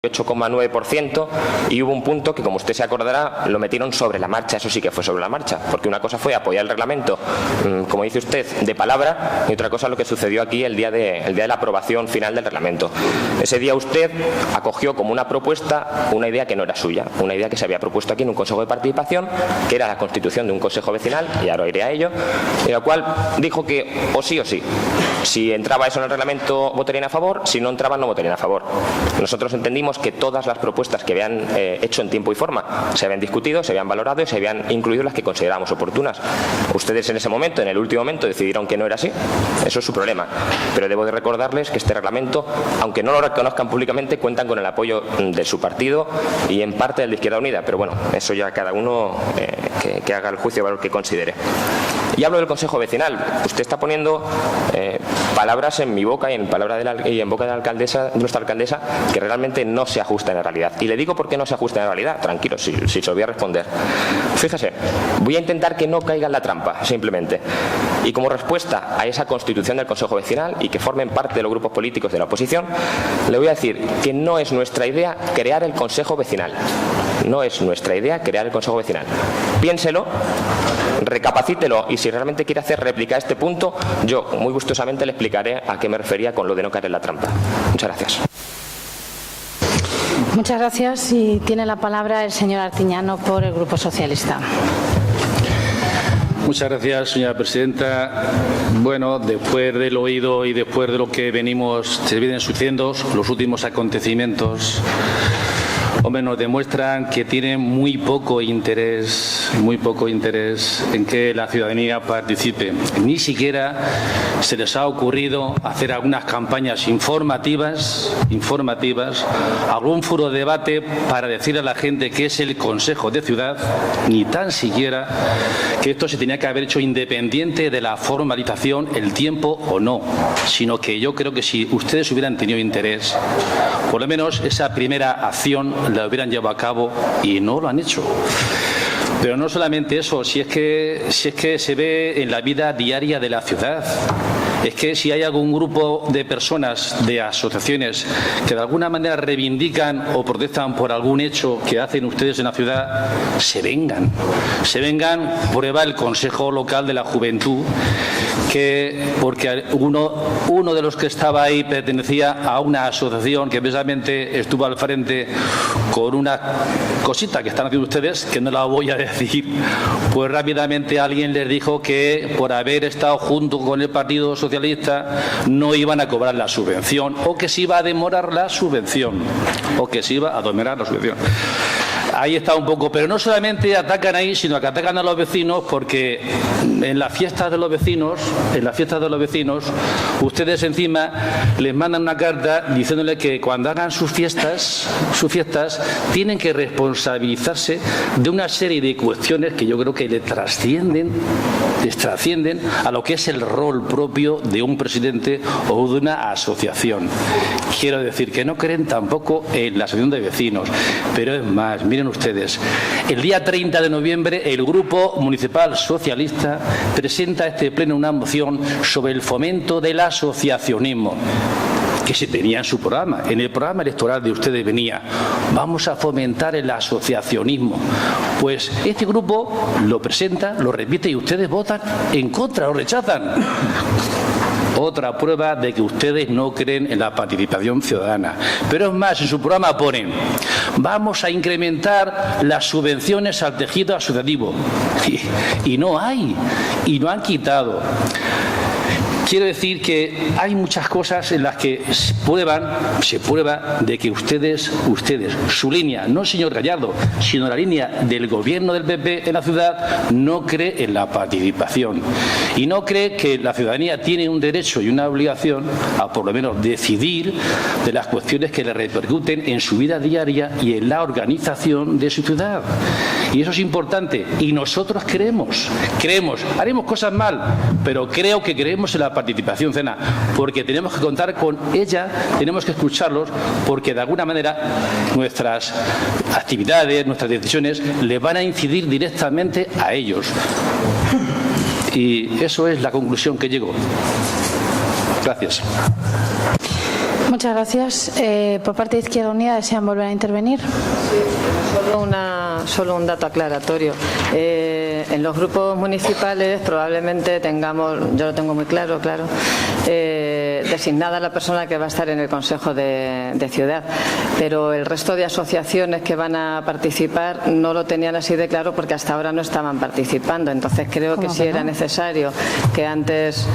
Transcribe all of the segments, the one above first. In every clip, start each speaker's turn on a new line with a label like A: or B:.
A: 8,9%, y hubo un punto que, como usted se acordará, lo metieron sobre la marcha. Eso sí que fue sobre la marcha, porque una cosa fue apoyar el reglamento, como dice usted, de palabra, y otra cosa lo que sucedió aquí el día de la aprobación final del reglamento. Ese día usted acogió como una propuesta una idea que no era suya, una idea que se había propuesto aquí en un consejo de participación, que era la constitución de un consejo vecinal, y ahora iré a ello, en la cual dijo que o sí, si entraba eso en el reglamento votarían a favor, si no entraba no votarían a favor. Nosotros entendimos que todas las propuestas que habían hecho en tiempo y forma se habían discutido, se habían valorado y se habían incluido las que considerábamos oportunas. Ustedes en ese momento, en el último momento, decidieron que no era así. Eso es su problema. Pero debo de recordarles que este reglamento, aunque no lo reconozcan públicamente, cuentan con el apoyo de su partido y en parte del de Izquierda Unida. Pero bueno, eso ya cada uno que haga el juicio de valor que considere. Y hablo del Consejo Vecinal. Usted está poniendo palabras en mi boca y en boca de la alcaldesa, de nuestra alcaldesa, que realmente no se ajustan a la realidad. Y le digo por qué no se ajustan a la realidad. Tranquilo, si se lo voy a responder. Fíjese, voy a intentar que no caiga en la trampa, simplemente. Y como respuesta a esa constitución del Consejo Vecinal y que formen parte de los grupos políticos de la oposición, le voy a decir que no es nuestra idea crear el Consejo Vecinal. No es nuestra idea crear el Consejo Vecinal. Piénselo, recapacítelo, y si realmente quiere hacer réplica a este punto, yo muy gustosamente le explicaré a qué me refería con lo de no caer en la trampa. Muchas gracias.
B: Muchas gracias. Y tiene la palabra el señor Artiñano por el Grupo Socialista.
C: Muchas gracias, señora presidenta. Bueno, después del oído y después de lo que se vienen sucediendo, los últimos acontecimientos, hombre, nos demuestran que tienen muy poco interés en que la ciudadanía participe. Ni siquiera se les ha ocurrido hacer algunas campañas informativas, algún foro de debate para decir a la gente qué es el Consejo de Ciudad, ni tan siquiera que esto se tenía que haber hecho independiente de la formalización, el tiempo o no, sino que yo creo que si ustedes hubieran tenido interés, por lo menos esa primera acción la hubieran llevado a cabo, y no lo han hecho. Pero no solamente eso, si es que se ve en la vida diaria de la ciudad. Es que si hay algún grupo de personas, de asociaciones, que de alguna manera reivindican o protestan por algún hecho que hacen ustedes en la ciudad, se vengan. Prueba el Consejo Local de la Juventud, porque uno de los que estaba ahí pertenecía a una asociación que precisamente estuvo al frente con una cosita que están haciendo ustedes, que no la voy a decir, pues rápidamente alguien les dijo que por haber estado junto con el Partido Socialista no iban a cobrar la subvención, o que se iba a demorar la subvención, Ahí está un poco, pero no solamente atacan ahí, sino que atacan a los vecinos, porque en las fiestas de los vecinos, ustedes encima les mandan una carta diciéndole que cuando hagan sus fiestas tienen que responsabilizarse de una serie de cuestiones que yo creo que les trascienden a lo que es el rol propio de un presidente o de una asociación. Quiero decir que no creen tampoco en la asociación de vecinos, pero es más, miren ustedes, el día 30 de noviembre el Grupo Municipal Socialista presenta a este pleno una moción sobre el fomento del asociacionismo, que se tenía en su programa. En el programa electoral de ustedes venía: vamos a fomentar el asociacionismo. Pues este grupo lo presenta, lo repite, y ustedes votan en contra, lo rechazan. Otra prueba de que ustedes no creen en la participación ciudadana. Pero es más, en su programa ponen: vamos a incrementar las subvenciones al tejido asociativo. Y no hay, y no han quitado. Quiero decir que hay muchas cosas en las que se prueba de que ustedes, su línea, no el señor Gallardo, sino la línea del gobierno del PP en la ciudad, no cree en la participación. Y no cree que la ciudadanía tiene un derecho y una obligación a por lo menos decidir de las cuestiones que le repercuten en su vida diaria y en la organización de su ciudad. Y eso es importante. Y nosotros creemos, haremos cosas mal, pero creo que creemos en la participación ciudadana, porque tenemos que contar con ella, tenemos que escucharlos, porque de alguna manera nuestras actividades, nuestras decisiones le van a incidir directamente a ellos. Y eso es la conclusión que llego. Gracias.
B: Muchas gracias. Por parte de Izquierda Unida, ¿desean volver a intervenir?
D: Solo un dato aclaratorio. En los grupos municipales probablemente tengamos, yo lo tengo muy claro, designada la persona que va a estar en el Consejo de Ciudad, pero el resto de asociaciones que van a participar no lo tenían así de claro porque hasta ahora no estaban participando. Entonces creo que sí era necesario que antes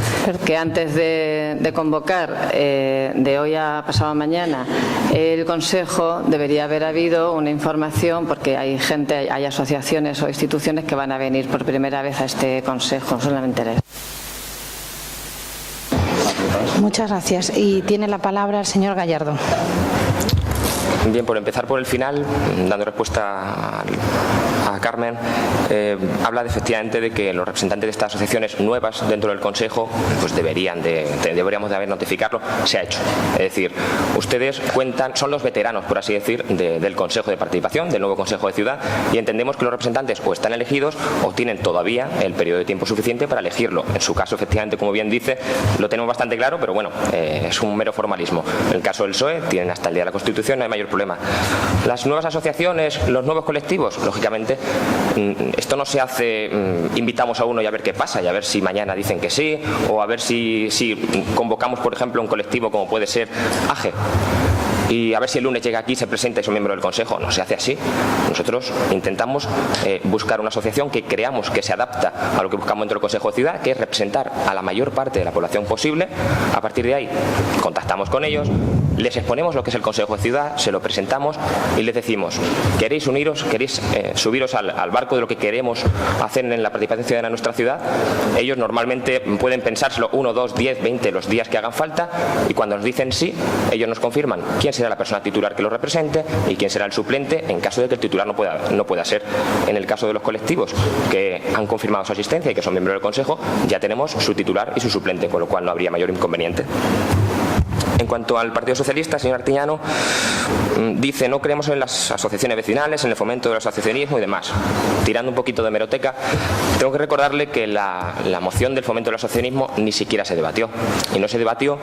D: de convocar de hoy a pasado mañana el Consejo debería haber habido una información, porque hay gente, hay asociaciones o instituciones que van a venir por primera vez a este Consejo. Solamente eso.
B: Muchas gracias. Y tiene la palabra el señor Gallardo.
A: Bien, por empezar por el final, dando respuesta a Carmen, habla efectivamente de que los representantes de estas asociaciones nuevas dentro del Consejo pues deberíamos de haber notificarlo. Se ha hecho. Es decir, ustedes son los veteranos, por así decir, del Consejo de Participación, del nuevo Consejo de Ciudad, y entendemos que los representantes o están elegidos o tienen todavía el periodo de tiempo suficiente para elegirlo. En su caso, efectivamente, como bien dice, lo tenemos bastante claro, pero bueno, es un mero formalismo. En el caso del PSOE, tienen hasta el día de la Constitución, no hay mayor problema. Las nuevas asociaciones, los nuevos colectivos, lógicamente, esto no se hace, invitamos a uno y a ver qué pasa, y a ver si mañana dicen que sí, o a ver si convocamos, por ejemplo, un colectivo como puede ser AGE, y a ver si el lunes llega aquí, se presenta y es un miembro del Consejo. No se hace así. Nosotros intentamos buscar una asociación que creamos que se adapta a lo que buscamos dentro del Consejo de Ciudad, que es representar a la mayor parte de la población posible. A partir de ahí contactamos con ellos, les exponemos lo que es el Consejo de Ciudad, se lo presentamos y les decimos: ¿queréis uniros? ¿Queréis subiros al barco de lo que queremos hacer en la participación ciudadana en nuestra ciudad? Ellos normalmente pueden pensárselo 1, 2, 10, 20 los días que hagan falta, y cuando nos dicen sí, ellos nos confirman quién será la persona titular que lo represente y quién será el suplente en caso de que el titular no pueda ser. En el caso de los colectivos que han confirmado su asistencia y que son miembros del Consejo, ya tenemos su titular y su suplente, con lo cual no habría mayor inconveniente. En cuanto al Partido Socialista, señor Artiñano, dice: no creemos en las asociaciones vecinales, en el fomento del asociacionismo y demás. Tirando un poquito de hemeroteca, tengo que recordarle que la moción del fomento del asociacionismo ni siquiera se debatió. Y no se debatió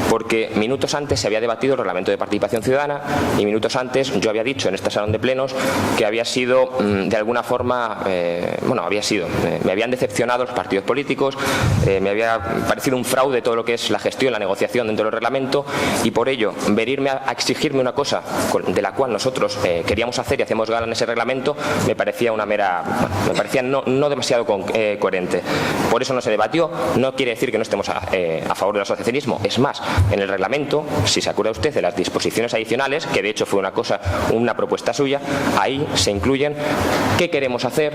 A: porque minutos antes se había debatido el reglamento de participación ciudadana, y minutos antes yo había dicho en este salón de plenos que había sido, de alguna forma, me habían decepcionado los partidos políticos, me había parecido un fraude todo lo que es la gestión, la negociación dentro del reglamento, y por ello venirme a exigirme una cosa de la cual nosotros queríamos hacer y hacemos gala en ese reglamento me parecía no demasiado coherente. Por eso no se debatió. No quiere decir que no estemos a favor del asociacionismo. Es más, en el reglamento, si se acuerda usted de las disposiciones adicionales, que de hecho fue una propuesta suya, ahí se incluyen qué queremos hacer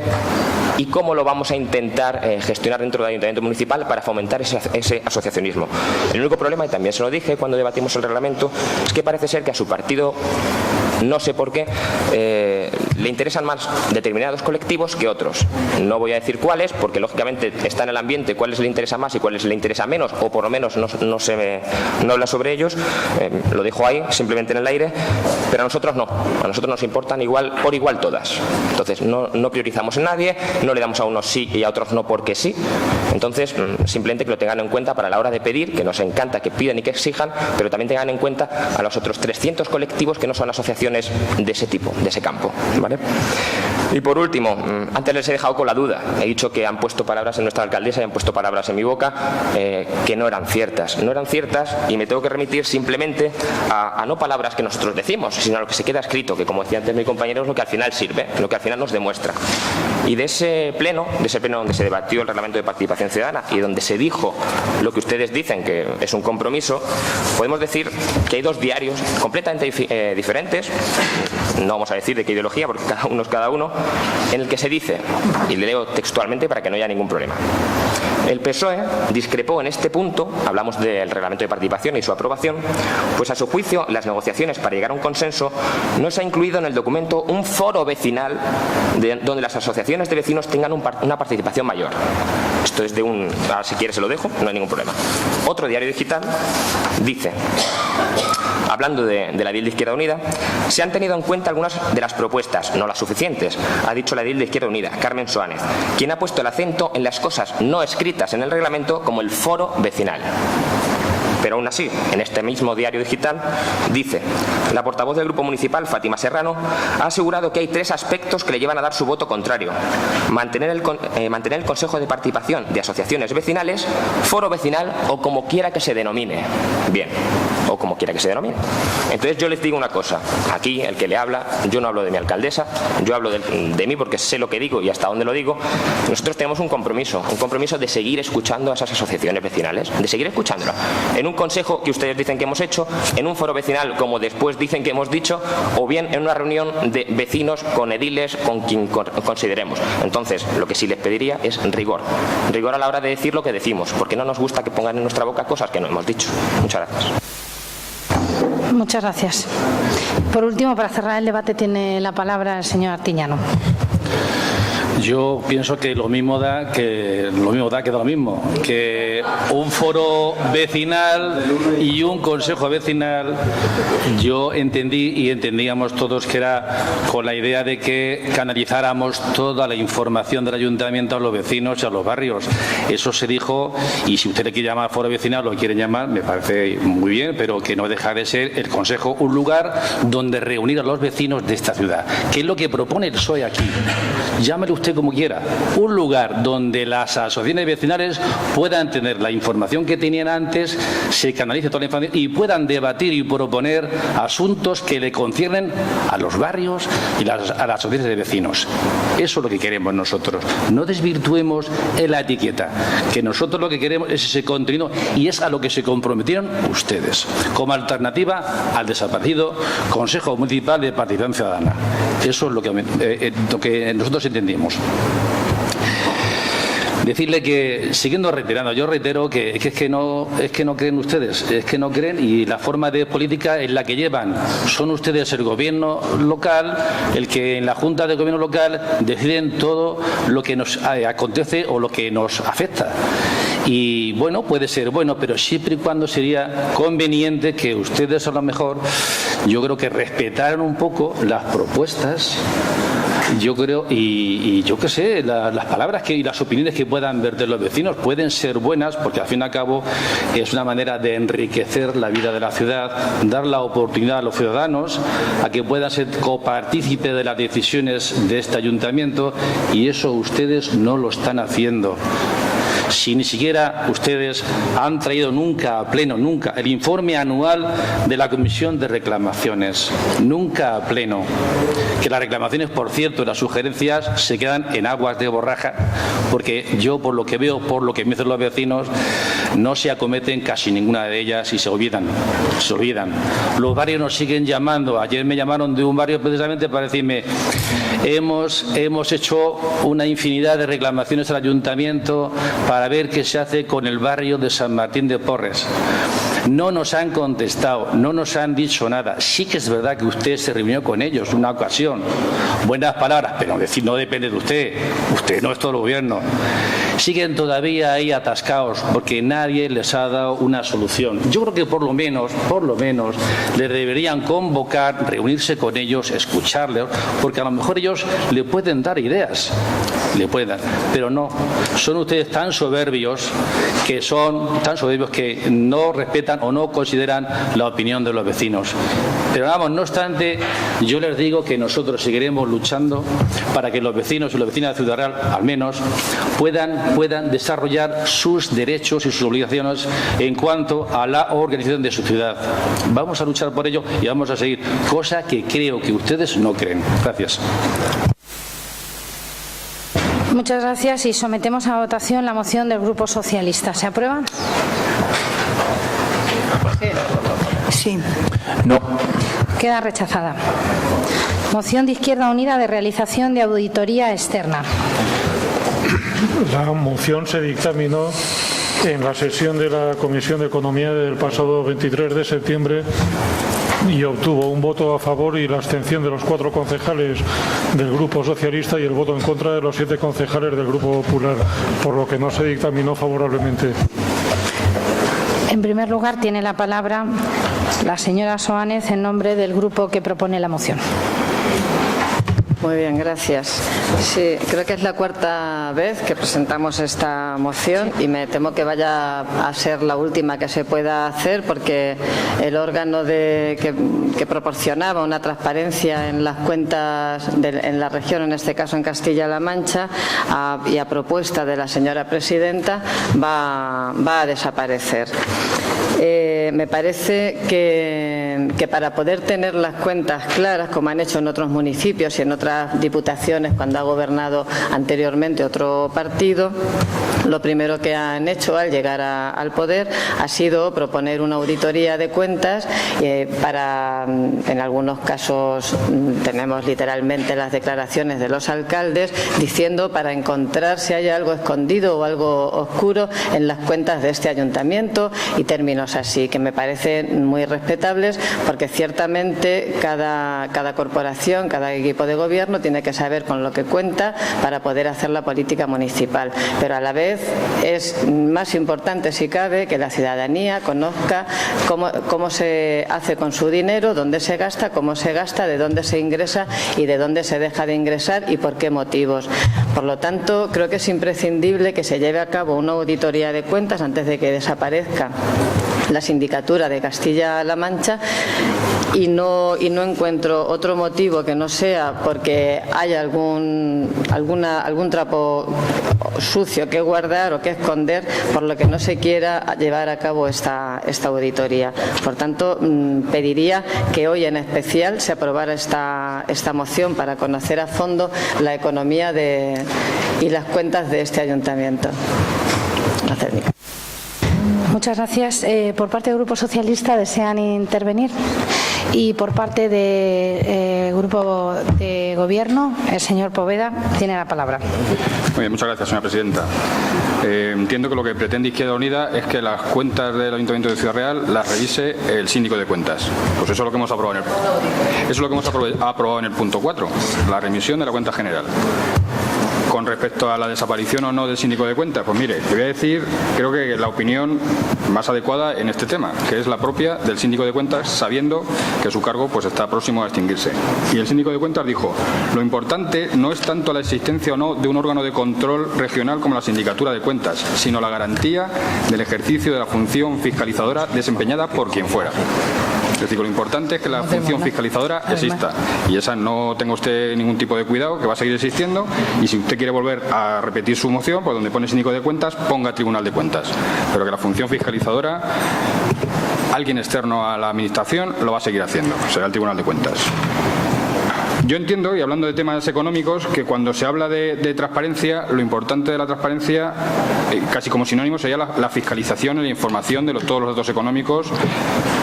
A: y cómo lo vamos a intentar gestionar dentro del ayuntamiento municipal para fomentar ese asociacionismo. El único problema, y también se lo dije cuando debatimos el reglamento, es que parece ser que a su partido, no sé por qué, le interesan más determinados colectivos que otros. No voy a decir cuáles, porque lógicamente está en el ambiente cuáles le interesa más y cuáles le interesa menos, o por lo menos no habla sobre ellos. Lo dejo ahí, simplemente en el aire, pero a nosotros no. A nosotros nos importan por igual todas. Entonces no priorizamos en nadie, no le damos a unos sí y a otros no porque sí. Entonces, simplemente que lo tengan en cuenta para la hora de pedir, que nos encanta que pidan y que exijan, pero también tengan en cuenta a los otros 300 colectivos que no son asociaciones de ese tipo, de ese campo, ¿vale? Y por último, antes les he dejado con la duda. He dicho que han puesto palabras en nuestra alcaldesa y han puesto palabras en mi boca que no eran ciertas. No eran ciertas, y me tengo que remitir simplemente a no palabras que nosotros decimos, sino a lo que se queda escrito, que, como decía antes mi compañero, es lo que al final sirve, lo que al final nos demuestra. Y de ese pleno donde se debatió el reglamento de participación ciudadana y donde se dijo lo que ustedes dicen que es un compromiso, podemos decir que hay dos diarios completamente diferentes, no vamos a decir de qué ideología porque cada uno es cada uno, en el que se dice, y le leo textualmente para que no haya ningún problema: el PSOE discrepó en este punto, hablamos del reglamento de participación y su aprobación, pues a su juicio las negociaciones para llegar a un consenso no se ha incluido en el documento un foro vecinal donde las asociaciones de vecinos tengan una participación mayor. Esto es ahora si quiere se lo dejo, no hay ningún problema. Otro diario digital dice, hablando de la edil de Izquierda Unida: se han tenido en cuenta algunas de las propuestas, no las suficientes, ha dicho la edil de Izquierda Unida, Carmen Soánez, quien ha puesto el acento en las cosas no escritas en el reglamento como el foro vecinal. Pero aún así, en este mismo diario digital, dice: la portavoz del Grupo Municipal, Fátima Serrano, ha asegurado que hay 3 aspectos que le llevan a dar su voto contrario: mantener el Consejo de Participación de Asociaciones Vecinales, Foro Vecinal o como quiera que se denomine. Bien, o como quiera que se denomine. Entonces yo les digo una cosa, aquí el que le habla, yo no hablo de mi alcaldesa, yo hablo de mí porque sé lo que digo y hasta dónde lo digo. Nosotros tenemos un compromiso de seguir escuchando a esas asociaciones vecinales, de seguir escuchándolas. En un consejo que ustedes dicen que hemos hecho, en un foro vecinal como después dicen que hemos dicho, o bien en una reunión de vecinos con ediles, con quien consideremos. Entonces, lo que sí les pediría es rigor a la hora de decir lo que decimos, porque no nos gusta que pongan en nuestra boca cosas que no hemos dicho. Muchas gracias.
B: Muchas gracias. Por último, para cerrar el debate, tiene la palabra el señor Artiñano.
C: Yo pienso que lo mismo da que lo mismo, que un foro vecinal y un consejo vecinal. Yo entendí y entendíamos todos que era con la idea de que canalizáramos toda la información del ayuntamiento a los vecinos y a los barrios. Eso se dijo, y si usted le quiere llamar foro vecinal, lo quiere llamar, me parece muy bien, pero que no deja de ser el consejo un lugar donde reunir a los vecinos de esta ciudad. ¿Qué es lo que propone el PSOE aquí? Llámele usted como quiera, un lugar donde las asociaciones vecinales puedan tener la información que tenían antes, se canalice toda la información y puedan debatir y proponer asuntos que le conciernen a los barrios y a las asociaciones de vecinos. Eso es lo que queremos nosotros. No desvirtuemos la etiqueta, que nosotros lo que queremos es ese contenido y es a lo que se comprometieron ustedes, como alternativa al desaparecido Consejo Municipal de Participación Ciudadana. Eso es lo que nosotros entendimos. Decirle que, siguiendo reiterando, yo reitero que no creen ustedes, es que no creen, y la forma de política es la que llevan. Son ustedes el gobierno local, el que en la Junta de Gobierno local deciden todo lo que nos acontece o lo que nos afecta. Y bueno, puede ser bueno, pero siempre y cuando sería conveniente que ustedes a lo mejor, yo creo que respetaran un poco las propuestas, yo creo, y yo qué sé, las palabras y las opiniones que puedan verter los vecinos pueden ser buenas, porque al fin y al cabo es una manera de enriquecer la vida de la ciudad, dar la oportunidad a los ciudadanos a que puedan ser copartícipes de las decisiones de este ayuntamiento, y eso ustedes no lo están haciendo. Si ni siquiera ustedes han traído nunca a pleno, nunca, el informe anual de la Comisión de Reclamaciones, nunca a pleno, que las reclamaciones, por cierto, las sugerencias se quedan en aguas de borraja, porque yo, por lo que veo, por lo que me dicen los vecinos, no se acometen casi ninguna de ellas y se olvidan. Los barrios nos siguen llamando. Ayer me llamaron de un barrio precisamente para decirme: hemos hecho una infinidad de reclamaciones al ayuntamiento para ver qué se hace con el barrio de San Martín de Porres. No nos han contestado, no nos han dicho nada. Sí que es verdad que usted se reunió con ellos una ocasión. Buenas palabras, pero decir, no depende de usted. Usted no es todo el gobierno. Siguen todavía ahí atascados porque nadie les ha dado una solución. Yo creo que por lo menos, les deberían convocar, reunirse con ellos, escucharles, porque a lo mejor ellos le pueden dar ideas. Pero no. Son ustedes tan soberbios que no respetan o no consideran la opinión de los vecinos. Pero vamos, no obstante, yo les digo que nosotros seguiremos luchando para que los vecinos y las vecinas de Ciudad Real, al menos, puedan desarrollar sus derechos y sus obligaciones en cuanto a la organización de su ciudad. Vamos a luchar por ello y vamos a seguir, cosa que creo que ustedes no creen. Gracias.
B: Muchas gracias, y sometemos a votación la moción del Grupo Socialista. ¿Se aprueba?
E: Sí.
B: No. Queda rechazada. Moción de Izquierda Unida de realización de auditoría externa.
F: La moción se dictaminó en la sesión de la Comisión de Economía del pasado 23 de septiembre y obtuvo un voto a favor y la abstención de los 4 concejales del Grupo Socialista y el voto en contra de los 7 concejales del Grupo Popular, por lo que no se dictaminó favorablemente.
B: En primer lugar, tiene la palabra la señora Soánez en nombre del grupo que propone la moción.
D: Muy bien, gracias. Sí, creo que es la cuarta vez que presentamos esta moción y me temo que vaya a ser la última que se pueda hacer, porque el órgano que proporcionaba una transparencia en las cuentas en la región, en este caso en Castilla-La Mancha, y a propuesta de la señora presidenta, va a desaparecer. Me parece que para poder tener las cuentas claras, como han hecho en otros municipios y en otras diputaciones cuando ha gobernado anteriormente otro partido, lo primero que han hecho al llegar al poder ha sido proponer una auditoría de cuentas en algunos casos tenemos literalmente las declaraciones de los alcaldes diciendo para encontrar si hay algo escondido o algo oscuro en las cuentas de este ayuntamiento y términos así, que me parecen muy respetables, porque ciertamente cada corporación, cada equipo de gobierno tiene que saber con lo que cuenta para poder hacer la política municipal, pero a la vez es más importante, si cabe, que la ciudadanía conozca cómo se hace con su dinero, dónde se gasta, cómo se gasta, de dónde se ingresa y de dónde se deja de ingresar y por qué motivos. Por lo tanto, creo que es imprescindible que se lleve a cabo una auditoría de cuentas antes de que desaparezca la sindicatura de Castilla-La Mancha y no encuentro otro motivo que no sea porque haya algún trapo sucio que guardar o que esconder, por lo que no se quiera llevar a cabo esta auditoría. Por tanto, pediría que hoy en especial se aprobara esta moción para conocer a fondo la economía y las cuentas de este ayuntamiento. Gracias.
B: Muchas gracias. Por parte del Grupo Socialista, ¿desean intervenir? Y por parte del Grupo de Gobierno, el señor Poveda tiene la palabra.
G: Muy bien, muchas gracias, señora presidenta. Entiendo que lo que pretende Izquierda Unida es que las cuentas del Ayuntamiento de Ciudad Real las revise el síndico de cuentas. Pues eso es lo que hemos aprobado en el punto 4, la remisión de la cuenta general. Con respecto a la desaparición o no del síndico de cuentas, pues mire, te voy a decir, creo que la opinión más adecuada en este tema, que es la propia del síndico de cuentas, sabiendo que su cargo pues está próximo a extinguirse. Y el síndico de cuentas dijo: lo importante no es tanto la existencia o no de un órgano de control regional como la sindicatura de cuentas, sino la garantía del ejercicio de la función fiscalizadora desempeñada por quien fuera. Es decir, lo importante es que la función fiscalizadora exista, y esa no tenga usted ningún tipo de cuidado, que va a seguir existiendo, y si usted quiere volver a repetir su moción, pues donde pone síndico de cuentas, ponga Tribunal de Cuentas, pero que la función fiscalizadora, alguien externo a la administración lo va a seguir haciendo, será el Tribunal de Cuentas. Yo entiendo, y hablando de temas económicos, que cuando se habla de transparencia, lo importante de la transparencia, casi como sinónimo, sería la fiscalización y la información de todos los datos económicos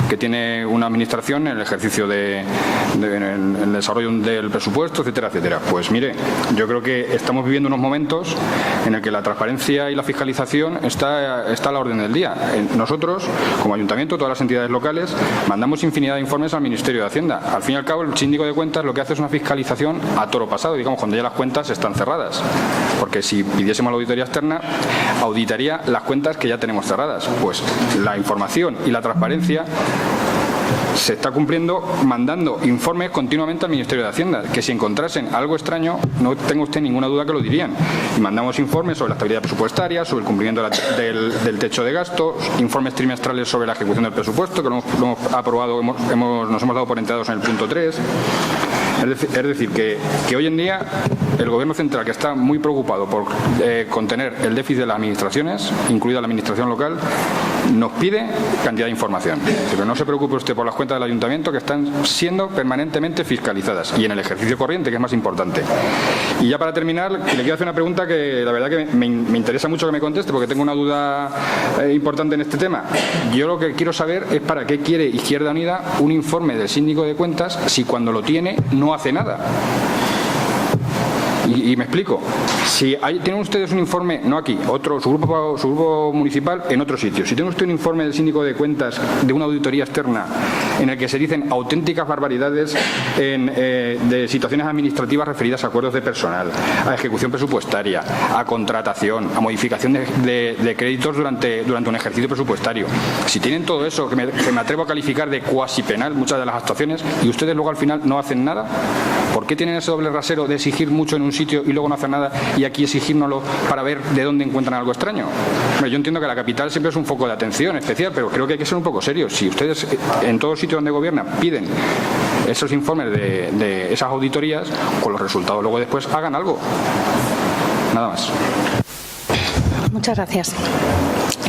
G: que tiene una administración en el ejercicio en el desarrollo del presupuesto, etcétera, etcétera. Pues mire, yo creo que estamos viviendo unos momentos en el que la transparencia y la fiscalización está a la orden del día. Nosotros, como ayuntamiento, todas las entidades locales, mandamos infinidad de informes al Ministerio de Hacienda. Al fin y al cabo, el síndico de cuentas lo que hace es una fiscalización a toro pasado, digamos, cuando ya las cuentas están cerradas. Porque si pidiésemos la auditoría externa, auditaría las cuentas que ya tenemos cerradas. Pues la información y la transparencia se está cumpliendo mandando informes continuamente al Ministerio de Hacienda, que si encontrasen algo extraño, no tenga usted ninguna duda que lo dirían. Y mandamos informes sobre la estabilidad presupuestaria, sobre el cumplimiento del techo de gastos, informes trimestrales sobre la ejecución del presupuesto, que lo hemos aprobado, nos hemos dado por enterados en el punto 3. Es decir, que hoy en día el Gobierno central, que está muy preocupado por contener el déficit de las administraciones, incluida la administración local, nos pide cantidad de información. Pero no se preocupe usted por las cuentas del ayuntamiento, que están siendo permanentemente fiscalizadas, y en el ejercicio corriente, que es más importante. Y ya para terminar, le quiero hacer una pregunta que la verdad que me interesa mucho que me conteste, porque tengo una duda importante en este tema. Yo lo que quiero saber es para qué quiere Izquierda Unida un informe del síndico de cuentas si cuando lo tiene no hace nada. Y me explico. Si tienen ustedes un informe, no aquí, su grupo municipal en otro sitio. Si tiene usted un informe del síndico de cuentas de una auditoría externa en el que se dicen auténticas barbaridades de situaciones administrativas referidas a acuerdos de personal, a ejecución presupuestaria, a contratación, a modificación de créditos durante un ejercicio presupuestario. Si tienen todo eso, que me atrevo a calificar de cuasi penal muchas de las actuaciones, y ustedes luego al final no hacen nada, ¿Por qué tienen ese doble rasero de exigir mucho en un sitio y luego no hacer nada y aquí exigírnoslo para ver de dónde encuentran algo extraño? Yo entiendo que la capital siempre es un foco de atención especial, pero creo que hay que ser un poco serios. Si ustedes en todos los sitios donde gobiernan piden esos informes de esas auditorías, con los resultados luego después hagan algo. Nada más.
B: Muchas gracias.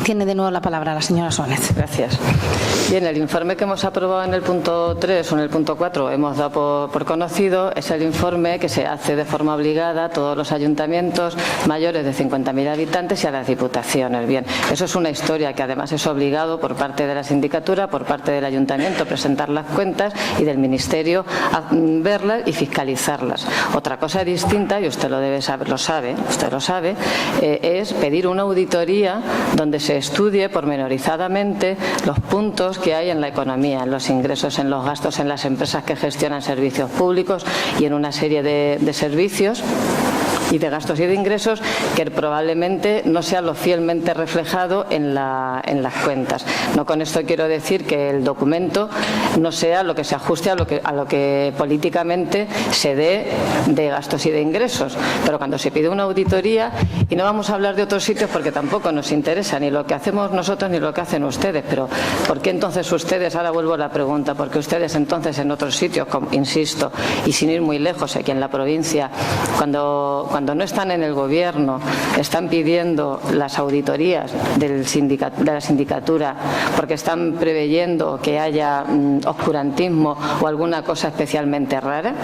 B: Tiene de nuevo la palabra la señora Suárez.
D: Gracias. Bien, el informe que hemos aprobado en el punto 3 o en el punto 4 hemos dado por conocido, es el informe que se hace de forma obligada a todos los ayuntamientos mayores de 50.000 habitantes y a las diputaciones. Bien, eso es una historia que además es obligado por parte de la sindicatura, por parte del ayuntamiento presentar las cuentas y del ministerio verlas y fiscalizarlas. Otra cosa distinta, y usted lo debe saber, usted lo sabe, es pedir una auditoría donde se estudie pormenorizadamente los puntos que hay en la economía, en los ingresos, en los gastos, en las empresas que gestionan servicios públicos y en una serie de servicios y de gastos y de ingresos que probablemente no sea lo fielmente reflejado en las cuentas. No con esto quiero decir que el documento no sea lo que se ajuste a lo que políticamente se dé de gastos y de ingresos, pero cuando se pide una auditoría, y no vamos a hablar de otros sitios porque tampoco nos interesa ni lo que hacemos nosotros ni lo que hacen ustedes, pero ¿por qué entonces ustedes, ahora vuelvo a la pregunta, por qué ustedes entonces en otros sitios, insisto, y sin ir muy lejos, aquí en la provincia, cuando no están en el gobierno, están pidiendo las auditorías de la sindicatura porque están preveyendo que haya oscurantismo o alguna cosa especialmente rara?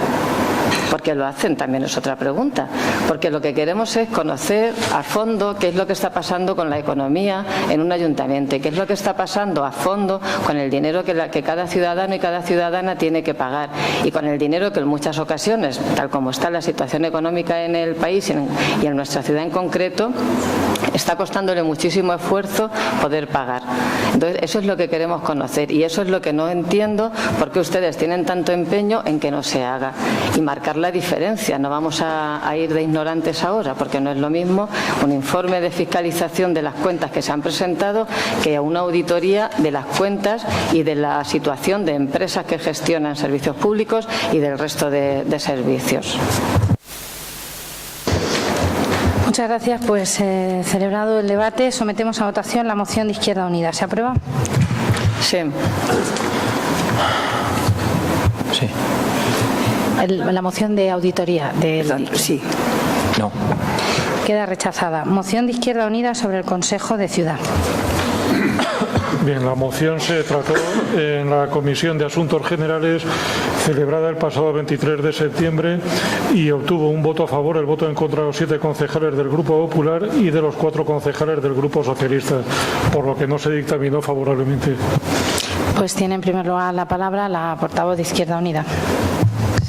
D: ¿Por qué lo hacen? También es otra pregunta. Porque lo que queremos es conocer a fondo qué es lo que está pasando con la economía en un ayuntamiento y qué es lo que está pasando a fondo con el dinero que cada ciudadano y cada ciudadana tiene que pagar y con el dinero que en muchas ocasiones, tal como está la situación económica en el país y en nuestra ciudad en concreto, está costándole muchísimo esfuerzo poder pagar. Entonces, eso es lo que queremos conocer y eso es lo que no entiendo por qué ustedes tienen tanto empeño en que no se haga y marcar la diferencia. No vamos a ir de ignorantes ahora porque no es lo mismo un informe de fiscalización de las cuentas que se han presentado que una auditoría de las cuentas y de la situación de empresas que gestionan servicios públicos y del resto de servicios.
B: Muchas gracias. Pues celebrado el debate, sometemos a votación la moción de Izquierda Unida. ¿Se aprueba?
D: Sí.
H: Sí.
B: La moción de auditoría.
E: Sí.
H: No.
B: Queda rechazada. Moción de Izquierda Unida sobre el Consejo de Ciudad.
F: Bien, la moción se trató en la Comisión de Asuntos Generales celebrada el pasado 23 de septiembre y obtuvo un voto a favor, el voto en contra de los 7 concejales del Grupo Popular y de los 4 concejales del Grupo Socialista, por lo que no se dictaminó favorablemente.
B: Pues tiene en primer lugar la palabra la portavoz de Izquierda Unida.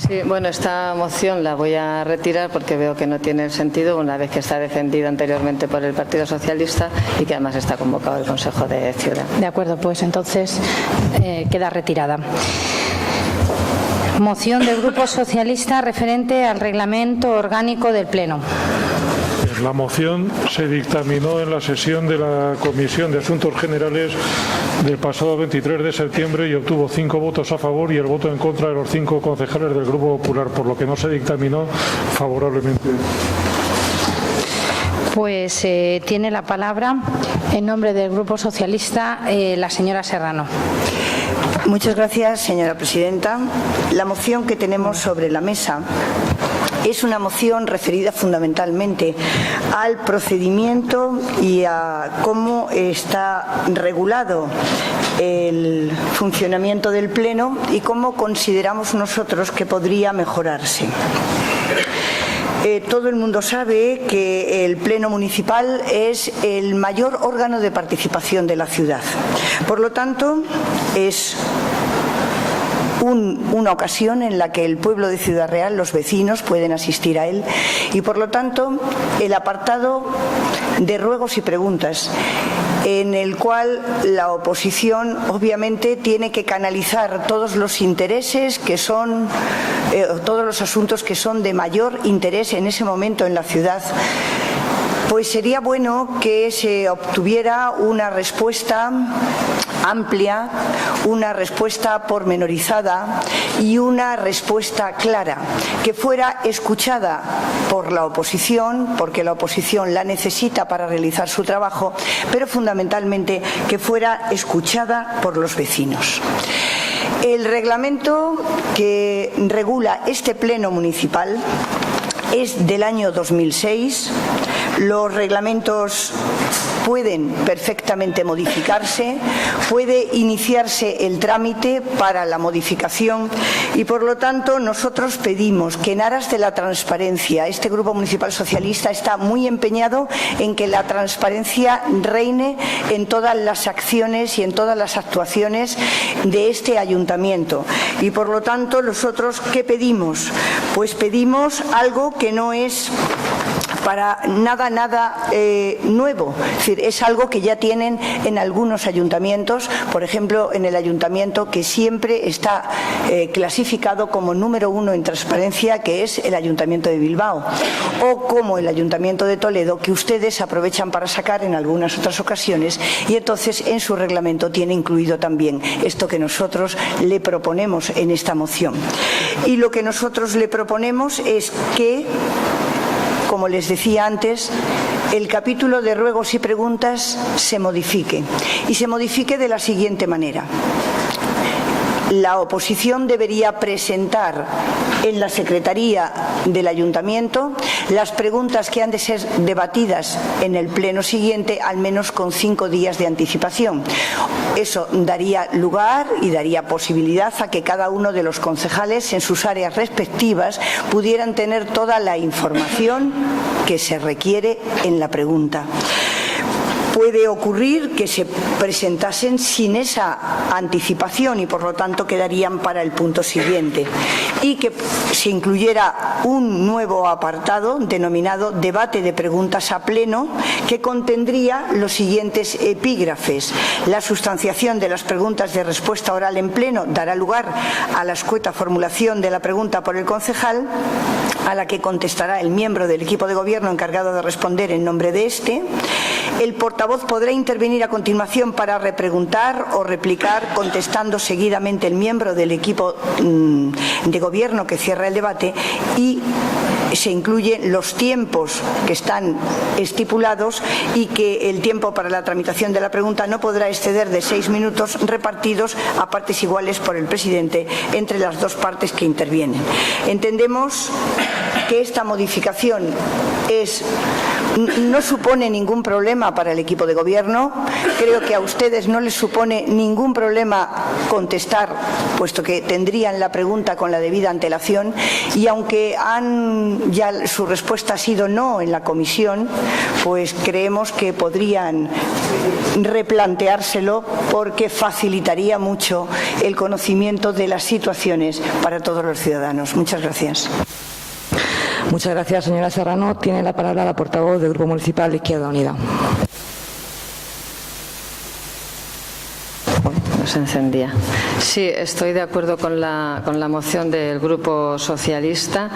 D: Sí, bueno, esta moción la voy a retirar porque veo que no tiene sentido una vez que está defendida anteriormente por el Partido Socialista y que además está convocado el Consejo de Ciudad.
B: De acuerdo, pues entonces queda retirada. Moción del Grupo Socialista referente al reglamento orgánico del Pleno.
F: La moción se dictaminó en la sesión de la Comisión de Asuntos Generales del pasado 23 de septiembre y obtuvo 5 votos a favor y el voto en contra de los 5 concejales del Grupo Popular, por lo que no se dictaminó favorablemente.
B: Pues tiene la palabra en nombre del Grupo Socialista la señora Serrano.
E: Muchas gracias, señora presidenta. La moción que tenemos sobre la mesa es una moción referida fundamentalmente al procedimiento y a cómo está regulado el funcionamiento del Pleno y cómo consideramos nosotros que podría mejorarse. Todo el mundo sabe que el Pleno Municipal es el mayor órgano de participación de la ciudad. Por lo tanto, es una ocasión en la que el pueblo de Ciudad Real, los vecinos, pueden asistir a él y, por lo tanto, el apartado de ruegos y preguntas en el cual la oposición obviamente tiene que canalizar todos los intereses que son, todos los asuntos que son de mayor interés en ese momento en la ciudad pues sería bueno que se obtuviera una respuesta amplia, una respuesta pormenorizada y una respuesta clara, que fuera escuchada por la oposición, porque la oposición la necesita para realizar su trabajo, pero fundamentalmente que fuera escuchada por los vecinos. El reglamento que regula este pleno municipal es del año 2006. Los reglamentos pueden perfectamente modificarse, puede iniciarse el trámite para la modificación y, por lo tanto, nosotros pedimos que, en aras de la transparencia, este Grupo Municipal Socialista está muy empeñado en que la transparencia reine en todas las acciones y en todas las actuaciones de este ayuntamiento. Y, por lo tanto, nosotros, ¿qué pedimos? Pues pedimos algo que no es para nada nuevo, es decir, es algo que ya tienen en algunos ayuntamientos, por ejemplo, en el ayuntamiento que siempre está clasificado como número 1 en transparencia, que es el Ayuntamiento de Bilbao, o como el Ayuntamiento de Toledo, que ustedes aprovechan para sacar en algunas otras ocasiones, y entonces en su reglamento tiene incluido también esto que nosotros le proponemos en esta moción. Y lo que nosotros le proponemos es que, como les decía antes, el capítulo de ruegos y preguntas se modifique, y se modifique de la siguiente manera. La oposición debería presentar en la Secretaría del Ayuntamiento las preguntas que han de ser debatidas en el pleno siguiente, al menos con 5 días de anticipación. Eso daría lugar y daría posibilidad a que cada uno de los concejales en sus áreas respectivas pudieran tener toda la información que se requiere en la pregunta. Puede ocurrir que se presentasen sin esa anticipación y, por lo tanto, quedarían para el punto siguiente, y que se incluyera un nuevo apartado denominado debate de preguntas a pleno, que contendría los siguientes epígrafes. La sustanciación de las preguntas de respuesta oral en pleno dará lugar a la escueta formulación de la pregunta por el concejal, a la que contestará el miembro del equipo de gobierno encargado de responder en nombre de este. El portavoz podrá intervenir a continuación para repreguntar o replicar, contestando seguidamente el miembro del equipo de gobierno que cierra el debate, y se incluyen los tiempos que están estipulados, y que el tiempo para la tramitación de la pregunta no podrá exceder de 6 minutos, repartidos a partes iguales por el presidente entre las dos partes que intervienen. Entendemos que esta modificación no supone ningún problema para el equipo de gobierno. Creo que a ustedes no les supone ningún problema contestar, puesto que tendrían la pregunta con la debida antelación, y aunque ya su respuesta ha sido no en la comisión, pues creemos que podrían replanteárselo, porque facilitaría mucho el conocimiento de las situaciones para todos los ciudadanos. Muchas gracias.
I: Muchas gracias, señora Serrano. Tiene la palabra la portavoz del Grupo Municipal de Izquierda Unida.
D: Se encendía. Sí, estoy de acuerdo con la moción del Grupo Socialista,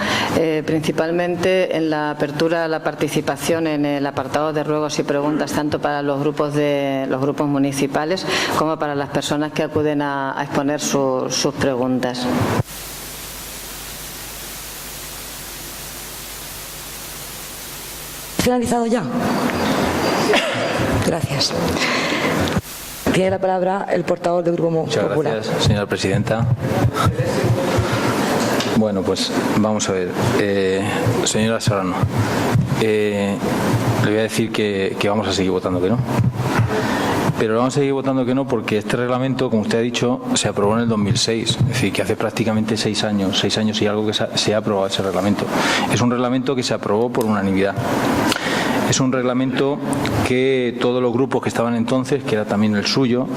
D: principalmente en la apertura a la participación en el apartado de ruegos y preguntas, tanto para los grupos municipales como para las personas que acuden a exponer sus preguntas.
I: ¿Finalizado ya? Gracias. Tiene la palabra el portavoz del Grupo Popular.
H: Muchas gracias, señora presidenta. Bueno, pues vamos a ver. Señora Serrano, le voy a decir que vamos a seguir votando que no. Pero vamos a seguir votando que no porque este reglamento, como usted ha dicho, se aprobó en el 2006. Es decir, que hace prácticamente 6 años y algo que se ha aprobado ese reglamento. Es un reglamento que se aprobó por unanimidad. Es un reglamento que todos los grupos que estaban entonces, que era también el suyo,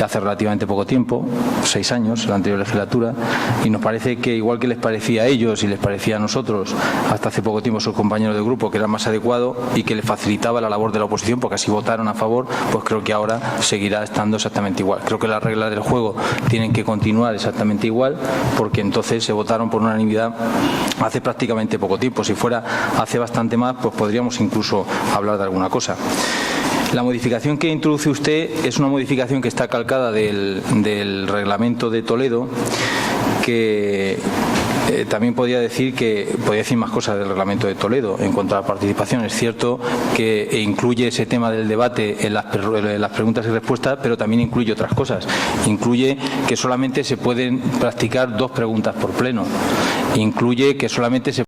H: hace relativamente poco tiempo, 6 años, la anterior legislatura, y nos parece que igual que les parecía a ellos y les parecía a nosotros hasta hace poco tiempo sus compañeros de grupo que era más adecuado y que les facilitaba la labor de la oposición porque así votaron a favor, pues creo que ahora seguirá estando exactamente igual. Creo que las reglas del juego tienen que continuar exactamente igual porque entonces se votaron por unanimidad hace prácticamente poco tiempo. Si fuera hace bastante más, pues podríamos incluso hablar de alguna cosa. La modificación que introduce usted es una modificación que está calcada del reglamento de Toledo, que también podría decir más cosas del reglamento de Toledo en cuanto a la participación. Es cierto que incluye ese tema del debate en las preguntas y respuestas, pero también incluye otras cosas. Incluye que solamente se pueden practicar 2 preguntas por pleno. Incluye que solamente se